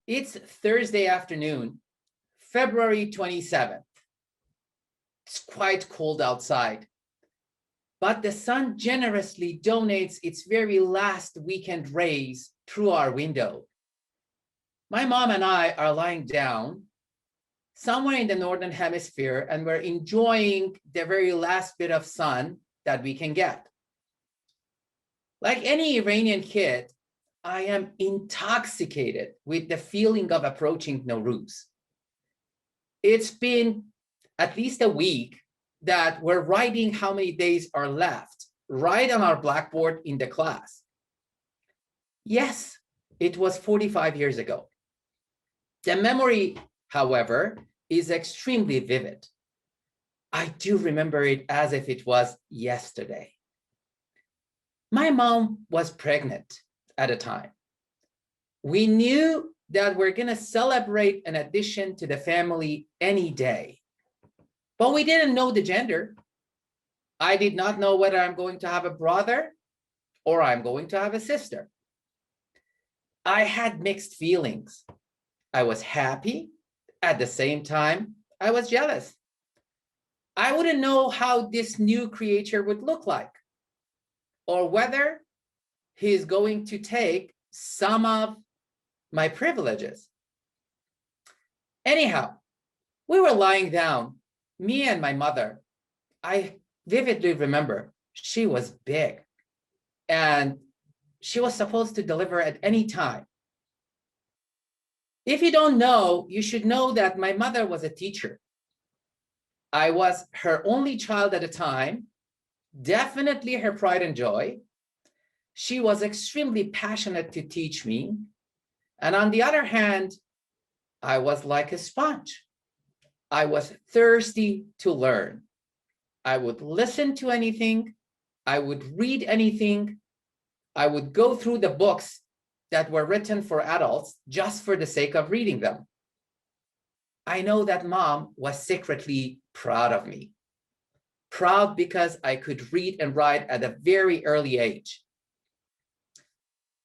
It's Thursday afternoon, February 27th. It's quite cold outside, but the sun generously donates its very last weekend rays through our window. My mom and I are lying down somewhere in the northern hemisphere, and we're enjoying the very last bit of sun that we can get. Like any Iranian kid, I am intoxicated with the feeling of approaching Nowruz. It's been at least a week that we're writing how many days are left right on our blackboard in the class. Yes, it was 45 years ago. The memory, however, is extremely vivid. I do remember it as if it was yesterday. My mom was pregnant at a time. We knew that we're going to celebrate an addition to the family any day, but we didn't know the gender. I did not know whether I'm going to have a brother or I'm going to have a sister. I had mixed feelings. I was happy. At the same time, I was jealous. I wouldn't know how this new creature would look like, or whether he's going to take some of my privileges. Anyhow, we were lying down, me and my mother. I vividly remember she was big and she was supposed to deliver at any time. If you don't know, you should know that my mother was a teacher. I was her only child at the time, definitely her pride and joy. She was extremely passionate to teach me. And on the other hand, I was like a sponge. I was thirsty to learn. I would listen to anything. I would read anything. I would go through the books that were written for adults just for the sake of reading them. I know that mom was secretly proud of me. Proud because I could read and write at a very early age.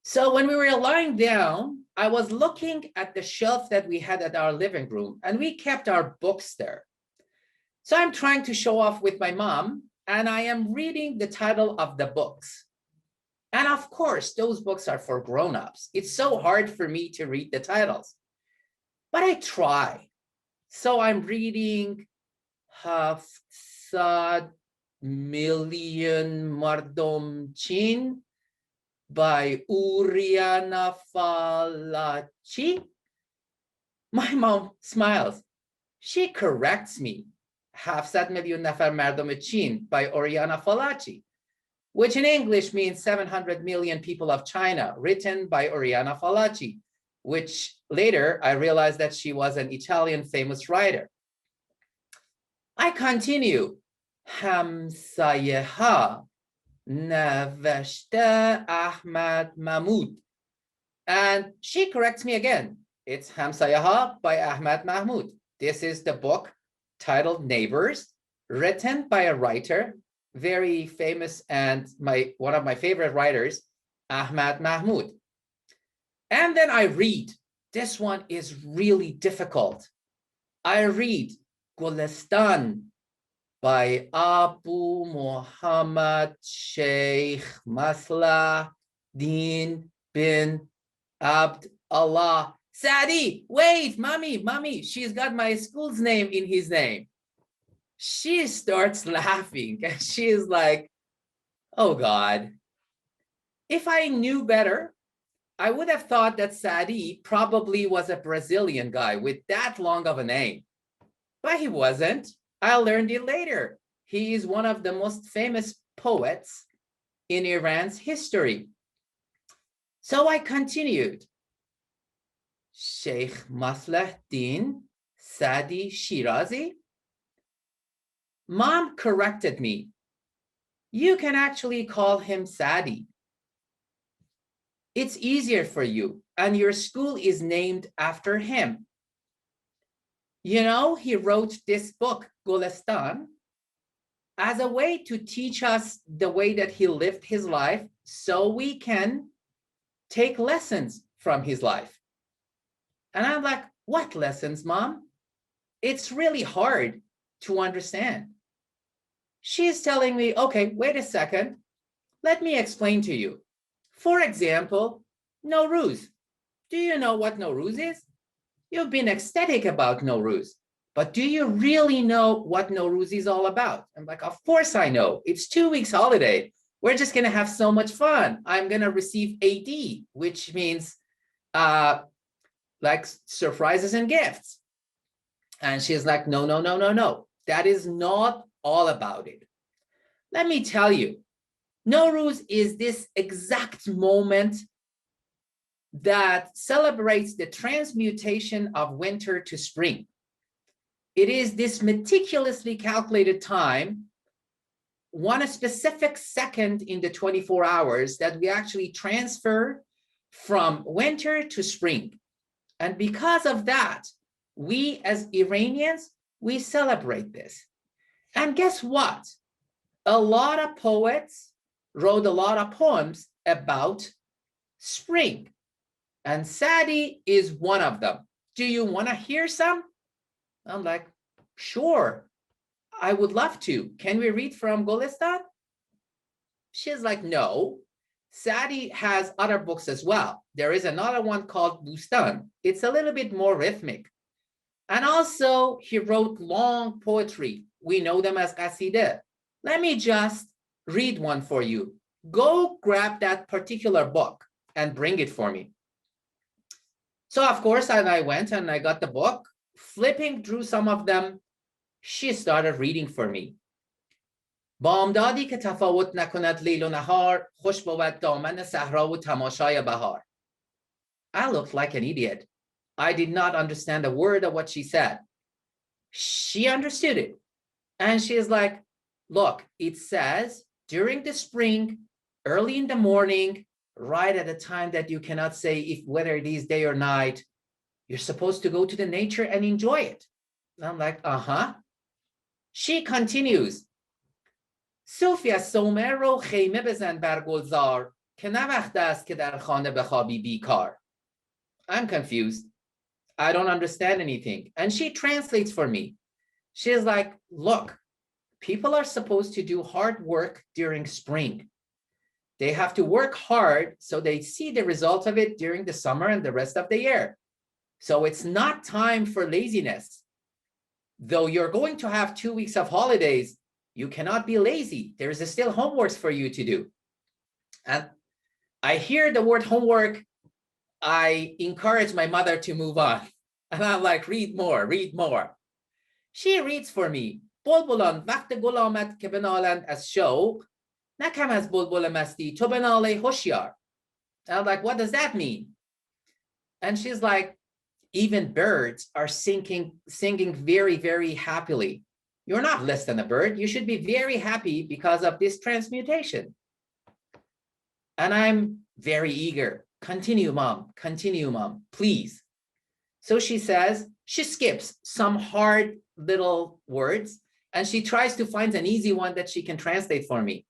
So when we were lying down, I was looking at the shelf that we had at our living room, and we kept our books there. So I'm trying to show off with my mom, and I am reading the title of the books. And of course, those books are for grown-ups. It's so hard for me to read the titles, but I try. So I'm reading Hafsad Million Mardom Chin by Uriana Falaci. My mom smiles. She corrects me. Hafsad Million Nafar Mardom Chin by Oriana Falaci, which in English means 700 million people of China, written by Oriana Falaci, which later I realized that she was an Italian famous writer. I continue. Hamsayeha Naveshte Ahmad Mahmoud. And she corrects me again. It's Hamsayeha by Ahmad Mahmoud. This is the book titled Neighbors, written by a writer, very famous and one of my favorite writers, Ahmad Mahmoud. And then I read. This one is really difficult. I read Gulistan by Abu Muhammad Sheikh Maslah Din bin Abd Allah Sadi. Wait, mommy, she's got my school's name in his name. She starts laughing and she is like, oh God. If I knew better, I would have thought that Sadi probably was a Brazilian guy with that long of a name. But he wasn't. I learned it later. He is one of the most famous poets in Iran's history. So I continued. Sheikh Maslah Din Sadi Shirazi. Mom corrected me. You can actually call him Sadi. It's easier for you, and your school is named after him. You know, he wrote this book, Gulistan, as a way to teach us the way that he lived his life so we can take lessons from his life. And I'm like, what lessons, Mom? It's really hard to understand. She's telling me, okay, wait a second. Let me explain to you. For example, Nowruz. Do you know what Nowruz is? You've been ecstatic about Nowruz, but do you really know what Nowruz is all about? I'm like, of course I know. It's 2 weeks holiday. We're just gonna have so much fun. I'm gonna receive AD, which means like surprises and gifts. And she's like, no, no, no, no, no. That is not all about it. Let me tell you, Nowruz is this exact moment that celebrates the transmutation of winter to spring. It is this meticulously calculated time, one specific second in the 24 hours that we actually transfer from winter to spring. And because of that, we as Iranians, we celebrate this. And guess what? A lot of poets wrote a lot of poems about spring. And Sadi is one of them. Do you want to hear some? I'm like, sure, I would love to. Can we read from Golistan? She's like, no. Sadi has other books as well. There is another one called Bustan. It's a little bit more rhythmic. And also, he wrote long poetry. We know them as Qasida. Let me just read one for you. Go grab that particular book and bring it for me. So, of course, I went and I got the book. Flipping through some of them, she started reading for me. بامدادی که تفاوت نکند لیل و نهار خوش بود دامن صحرا و تماشای بهار. I looked like an idiot. I did not understand a word of what she said. She understood it. And she is like, look, it says during the spring, early in the morning, right at a time that you cannot say if whether it is day or night, you're supposed to go to the nature and enjoy it. And I'm like, uh-huh. She continues. صوفی سومه رو خیمه بزن بر گلزار که نه وقت است که در خانه بخوابی بیکار. I'm confused. I don't understand anything. And she translates for me. She's like, look, people are supposed to do hard work during spring. They have to work hard so they see the result of it during the summer and the rest of the year. So it's not time for laziness. Though you're going to have 2 weeks of holidays, you cannot be lazy. There is still homework for you to do. And I hear the word homework. I encourage my mother to move on. And I'm like, read more, read more. She reads for me. بلبلان وقت گل آمد که بنالند از شوق نه کم از بلبل مستی تو بناله هوشیار. And I'm like, what does that mean? And she's like, even birds are singing very, very happily. You're not less than a bird. You should be very happy because of this transmutation. And I'm very eager. Continue, mom, please. So she says, she skips some hard little words and she tries to find an easy one that she can translate for me.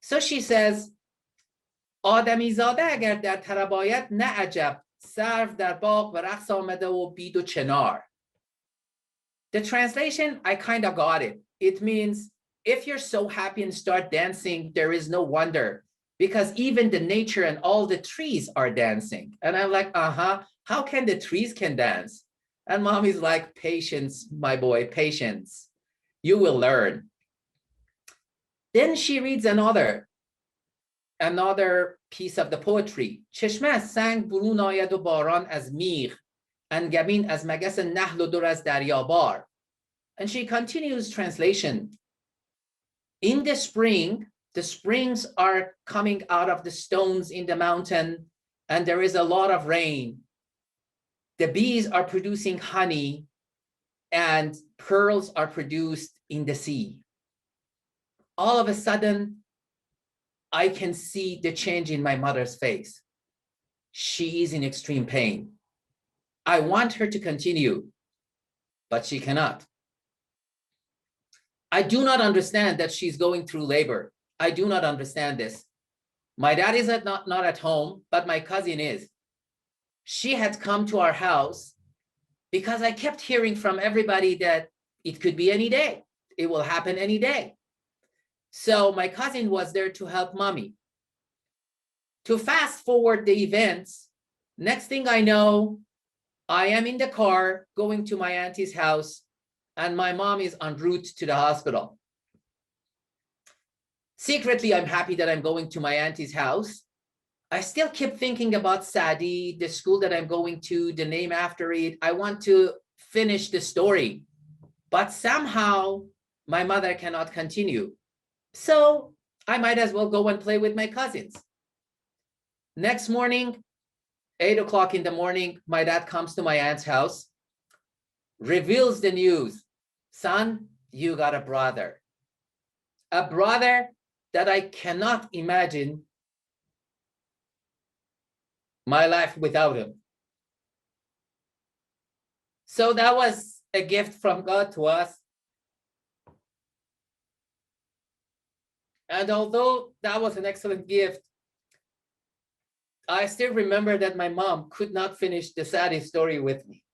So she says, آدمی زاده اگر در طرب آید نه عجب سرو در باغ و رقص آمده و بید و چنار. The translation, I kind of got it. It means if you're so happy and start dancing, there is no wonder because even the nature and all the trees are dancing. And I'm like, uh-huh, how can the trees can dance? And mom is like, patience, my boy, patience. You will learn. Then she reads another piece of the poetry. چشمه از سنگ برون آید و باران از میغ انگبین از مگس نحل و در از دریابار. And she continues translation. In the spring, the springs are coming out of the stones in the mountain and there is a lot of rain. The bees are producing honey and pearls are produced in the sea. All of a sudden, I can see the change in my mother's face. She is in extreme pain. I want her to continue, but she cannot. I do not understand that she's going through labor. I do not understand this. My dad is not at home, but my cousin is. She had come to our house because I kept hearing from everybody that it could be any day. It will happen any day. So my cousin was there to help mommy. To fast forward the events, next thing I know, I am in the car going to my auntie's house, and my mom is en route to the hospital. Secretly, I'm happy that I'm going to my auntie's house. I still keep thinking about Sadi, the school that I'm going to, the name after it. I want to finish the story, but somehow my mother cannot continue. So I might as well go and play with my cousins. Next morning, 8 o'clock in the morning, my dad comes to my aunt's house, reveals the news. Son, you got a brother. A brother that I cannot imagine my life without him. So that was a gift from God to us. And although that was an excellent gift, I still remember that my mom could not finish the Sadi story with me.